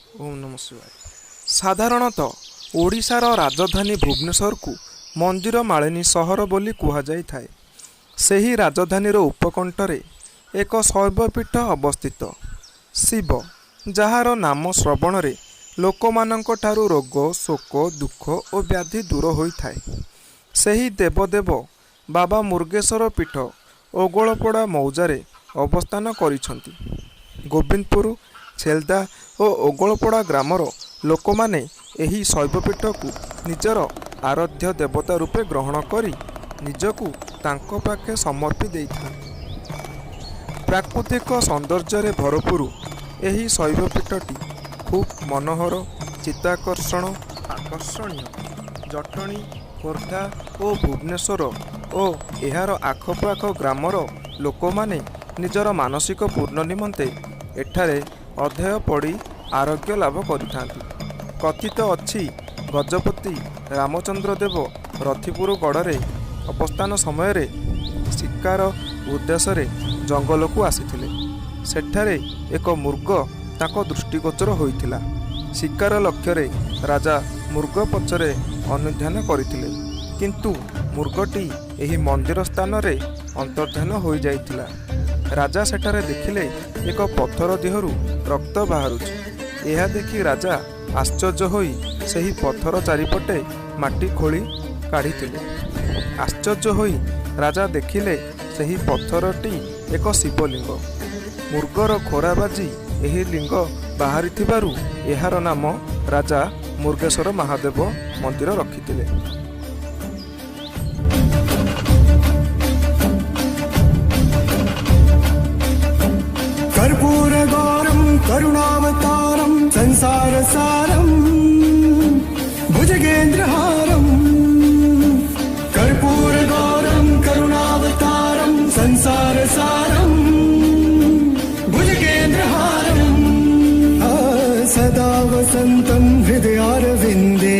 ओम नमः शिवाय। साधारणतः ओडिशार राजधानी भुवनेश्वरକୁ मंदिर मालिनी सहर बोली कुहाଯାଇଥାଏ। ସେହି ରାଜଧାନୀର ଉପକଣ୍ଠରେ ଏକ ଶୈବପୀଠ ଅବସ୍ଥିତ। ଶିବ, ଯାହାର ନାମ ଶ୍ରବଣରେ ଲୋକମାନଙ୍କଠାରୁ ରୋଗ, ଶୋକ, ଦୁଃଖ ଓ ବ୍ୟାଧି ଦୂର ହୋଇଥାଏ। ସେହି ଦେବଦେବ ବାବା ମୁର୍ଗେଶ୍ୱର ପୀଠ ଓଗଳପଡ଼ା ମୌଜାରେ ଅବସ୍ଥାନ କରିଛନ୍ତି। ଗୋବିନ୍ଦପୁର, ଛେଲଦା ଓ ଓଗଳପଡ଼ା ଗ୍ରାମର ଲୋକମାନେ ଏହି ଶୈବପୀଠକୁ ନିଜର ଆରାଧ୍ୟ ଦେବତା ରୂପେ ଗ୍ରହଣ କରି ନିଜକୁ ତାଙ୍କ ପାଖେ ସମର୍ପି ଦେଇଥାନ୍ତି। ପ୍ରାକୃତିକ ସୌନ୍ଦର୍ଯ୍ୟରେ ଭରପୁର ଏହି ଶୈବପୀଠଟି ଖୁବ୍ ମନୋହର, ଆକର୍ଷଣୀୟ। ଜଟଣୀ, ଖୋର୍ଦ୍ଧା ଓ ଭୁବନେଶ୍ୱର ଓ ଏହାର ଆଖପାଖ ଗ୍ରାମର ଲୋକମାନେ ନିଜର ମାନସିକ ପୂର୍ଣ୍ଣ ନିମନ୍ତେ ଏଠାରେ ଅଧ୍ୟାୟ ପଡ଼ି ଆରୋଗ୍ୟ ଲାଭ କରିଥାନ୍ତି। କଥିତ ଅଛି, ଗଜପତି ରାମଚନ୍ଦ୍ର ଦେବ ରଥିପୁର ଗଡ଼ରେ ଅବସ୍ଥାନ ସମୟରେ ଶିକାର ଉଦ୍ଦେଶ୍ୟରେ ଜଙ୍ଗଲକୁ ଆସିଥିଲେ। ସେଠାରେ ଏକ ମୃଗ ତାଙ୍କ ଦୃଷ୍ଟିଗୋଚର ହୋଇଥିଲା। ଶିକାର ଲକ୍ଷ୍ୟରେ ରାଜା ମୃଗ ପଛରେ ଅନୁଧ୍ୟାନ କରିଥିଲେ, କିନ୍ତୁ ମୃଗଟି ଏହି ମନ୍ଦିର ସ୍ଥାନରେ ଅନ୍ତର୍ଦ୍ଧାନ ହୋଇଯାଇଥିଲା। ରାଜା ସେଠାରେ ଦେଖିଲେ ଏକ ପଥର ଦେହରୁ ରକ୍ତ ବାହାରୁଛି। ଏହା ଦେଖି ରାଜା ଆଶ୍ଚର୍ଯ୍ୟ ହୋଇ ସେହି ପଥର ଚାରିପଟେ ମାଟି ଖୋଳି କାଢ଼ିଥିଲେ। ଆଶ୍ଚର୍ଯ୍ୟ ହୋଇ ରାଜା ଦେଖିଲେ ସେହି ପଥରଟି ଏକ ଶିବଲିଙ୍ଗ। ମୃଗର ଖୋରା ବାଜି ଏହି ଲିଙ୍ଗ ବାହାରିଥିବାରୁ ଏହାର ନାମ ରାଜା ମୁର୍ଗେଶ୍ୱର ମହାଦେବ ମନ୍ଦିର ରଖିଥିଲେ। कर्पूर गौरम करुणावतारम संसार सारम भुजगेंद्रहारम। कर्पूर गौरम करुणावतारम संसार सारम भुजगेंद्रहारम। सदा वसंतम हृदयारविंदे,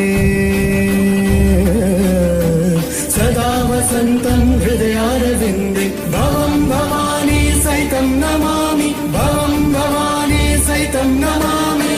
सदा वसंतम हृदयारविंदे। भवं भवानी सहितं नमामि, भवं भवानी सहितं नमामि।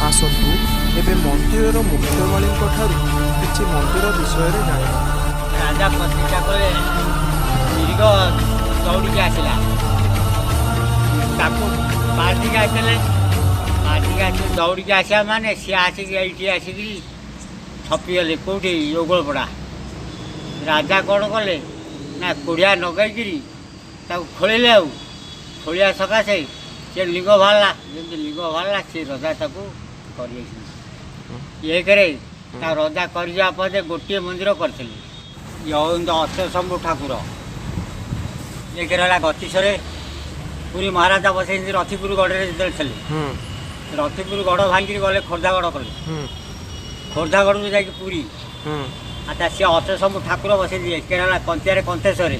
ଆସନ୍ତୁ ଏବେ ମନ୍ଦିରର ମୁଖ୍ୟମାଳିଙ୍କ ଠାରୁ କିଛି ମନ୍ଦିର ବିଷୟରେ ଜାଣିବା। ରାଜା ପ୍ରତିଷ୍ଠା କଲେ ଦୀର୍ଘ ଦୌଡ଼ିକି ଆସିଲା ତାକୁ ପାର୍ଟିକି ଆସିଲେ ଦୌଡ଼ିକି ଆସିବା ମାନେ ସିଏ ଆସିକି ଏଇଠି ଆସିକି ଛପିଗଲେ କେଉଁଠି ଓଗଳପଡ଼ା। ରାଜା କ'ଣ କଲେ ନା କୋଡ଼ିଆ ଲଗାଇକିରି ତାକୁ ଖୋଳିଲେ। ଆଉ ଖୋଳିବା ସକାଶେ ସେ ଲିଙ୍ଗ ବାହାରିଲା। ଯେମିତି ଲିଙ୍ଗ ବାହାରିଲା ସେ ରଜା ତାକୁ କରିଯାଇଛନ୍ତି। ଏକରେ ତା ରଜା କରିଯିବା ପରେ ଗୋଟିଏ ମନ୍ଦିର କରିଥିଲେ। ଇଏ ହେଉଛନ୍ତି ଅଷ୍ଟଶମ୍ଭୁ ଠାକୁର। ଏକରେ ହେଲା ଗତିଶରେ ପୁରୀ ମହାରାଜା ବସେଇଛନ୍ତି ରଥିପୁର ଗଡ଼ରେ ଯେତେବେଳେ ଥିଲେ। ରଥିପୁର ଗଡ଼ ଭାଙ୍ଗିକି ଗଲେ ଖୋର୍ଦ୍ଧାଗଡ଼ କଲେ। ଖୋର୍ଦ୍ଧାଗଡ଼ରୁ ଯାଇକି ପୁରୀ। ଆଚ୍ଛା ସିଏ ଅଷ୍ଟଶମ୍ଭୁ ଠାକୁର ବସେଇଛନ୍ତି। ଏକରେ ହେଲା କଞ୍ଚିଆରେ କଣ୍ଠେଶ୍ୱରରେ,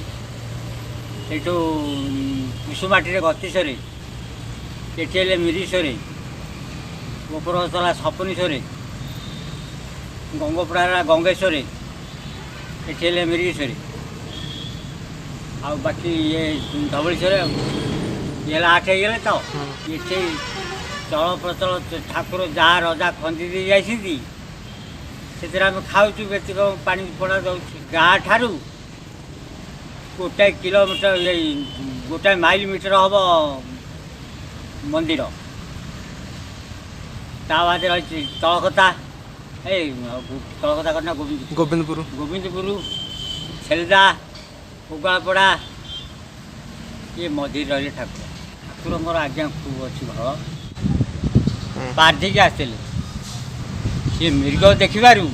ସେଇଠୁ କୁସୁମାଟିରେ ଗତିଶରେ, ଏଠି ହେଲେ ମିରିଶରେ, ଉପର ହେଲା ସପନେଶ୍ୱରରେ, ଗଙ୍ଗପଡ଼ା ହେଲା ଗଙ୍ଗେଶ୍ୱରରେ, ଏଠି ହେଲେ ମିରିଗେଶ୍ୱରରେ, ଆଉ ବାକି ଇଏ ଧବଳେଶ୍ୱରରେ। ଆଉ ଇଏ ହେଲା 8 ହେଇଗଲେ। ତ ଏଠି ଚଳପ୍ରଚଳ ଠାକୁର ଯାହା ରଜା ଖଞ୍ଜି ଦେଇ ଯାଇଛନ୍ତି ସେଥିରେ ଆମେ ଖାଉଛୁ। ବ୍ୟତିକ ପାଣି ପଡ଼ା ଦେଉଛି। ଗାଁ ଠାରୁ ଗୋଟାଏ କିଲୋମିଟର ଗୋଟାଏ ମାଇଲ ମିଟର ହେବ ମନ୍ଦିର। ତା ବାଦେ ରହିଛି ତଳକତା, ତଳକତା କଥା ଗୋବିନ୍ଦପୁର, ଛେଲଦା, ଉଗାଳପଡ଼ା, ଇଏ ମଝିରେ ରହିଲେ ଠାକୁର। ଠାକୁରଙ୍କର ଆଜ୍ଞା ଖୁବ୍ ଅଛି ଘର। ପାର୍ଧିକି ଆସିଥିଲେ ସିଏ ମୃଗ ଦେଖିବାରୁ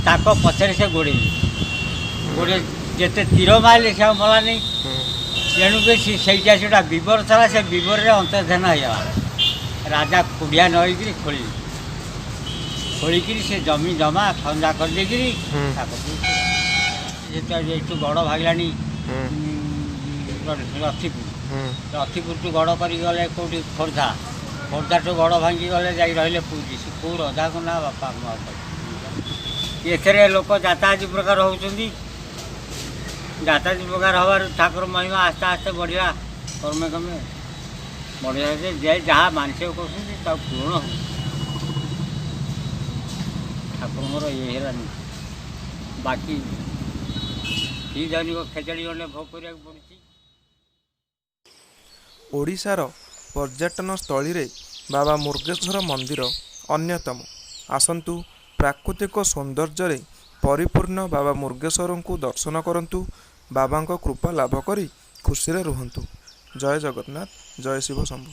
ତାଙ୍କ ପଛରେ ସେ ଗୋଡ଼େଇଲେ ଯେତେ ତୀର ମାରିଲେ ସେ ଆଉ ମଲାନି। ତେଣୁକରି ସେଇଟା ସେଇଟା ବିବର ଥିଲା। ସେ ବିବରରେ ଅନ୍ତର୍ଧାନ ହେଇଗଲା। ରାଜା କୁଡ଼ିଆ ନଇକିରି ଖୋଳିକିରି ସେ ଜମି ଜମା ଖଞ୍ଜା କରିଦେଇକିରି ତାକୁ ଯେତେବେଳେ ଏଠୁ ଗଡ଼ ଭାଗିଲାଣି ରଥିପୁରଠୁ ଗଡ଼ କରିକି ଗଲେ କେଉଁଠି ଖୋର୍ଦ୍ଧାଠୁ ଗଡ଼ ଭାଙ୍ଗି ଗଲେ ଯାଇ ରହିଲେ ପୁରୀ। ସେ କେଉଁ ରଜାକୁ ନା ବାପା ଏଥିରେ ଲୋକ ଯାତାୟାତ ପ୍ରକାର ହେଉଛନ୍ତି। ଯାତାୟାତ ପ୍ରକାର ହେବାରୁ ଠାକୁର ମହିମା ଆସ୍ତେ ଆସ୍ତେ ବଢ଼ିଲା। କ୍ରମେ ବଢ଼ିଲା ଯେ ଯାହା ମାନସିକ କରୁଛନ୍ତି ତାକୁ ପୂରଣ ହେଉଛି। ଠାକୁରଙ୍କର ଇଏ ହେଲାନି। ବାକି କି ଦୈନିକ ଖେଚଡ଼ି ଗଣ୍ଡେ ଭୋଗ କରିବାକୁ ପଡ଼ୁଛି। ଓଡ଼ିଶାର ପର୍ଯ୍ୟଟନ ସ୍ଥଳୀରେ ବାବା ମୁର୍ଗେଶ୍ୱର ମନ୍ଦିର ଅନ୍ୟତମ। ଆସନ୍ତୁ ପ୍ରାକୃତିକ ସୌନ୍ଦର୍ଯ୍ୟରେ ପରିପୂର୍ଣ୍ଣ ବାବା ମୁର୍ଗେଶ୍ୱରଙ୍କୁ ଦର୍ଶନ କରନ୍ତୁ। ବାବାଙ୍କ କୃପା ଲାଭ କରି ଖୁସିରେ ରୁହନ୍ତୁ। ଜୟ ଜଗନ୍ନାଥ, ଜୟ ଶିବ ଶମ୍ଭୁ।